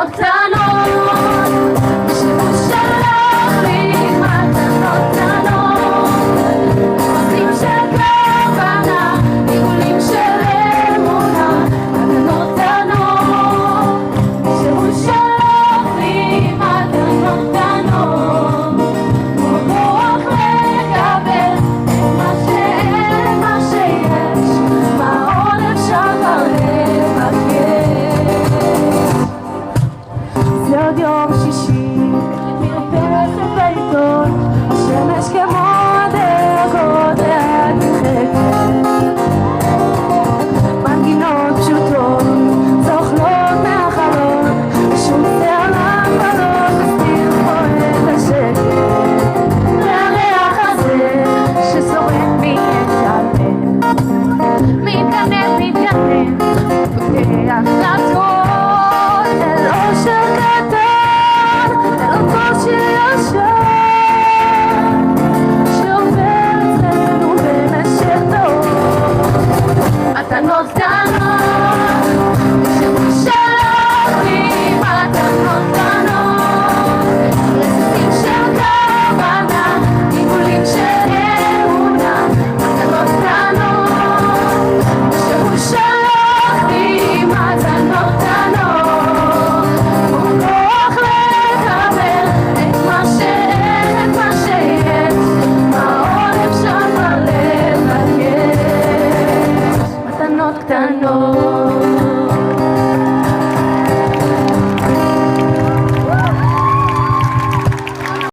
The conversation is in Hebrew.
מתנות קטנות, שהוא שלח לי מתנות קטנות, כוסים של כוונה, עיגולים של אמונה, מתנות קטנות, שהוא שלח לי מתנות קטנות, כמו רוח לקבל את מה שאין, מה שיש, מה עוד אפשר כבר לבקש. זה עוד יום שישי, מרפסת בעיתון, השמש כמו דאגות לאט נדחקת, מנגינות פשוטות זוכלות מהחלון, שום שערה בלון מסתיר פה את השקט, והריח הזה ששורד מתגנן, מתגנן, פותח לדקות אל אושר קטן, אל אותו שישר שעובר אצלנו במשך דור. מתנות קטנות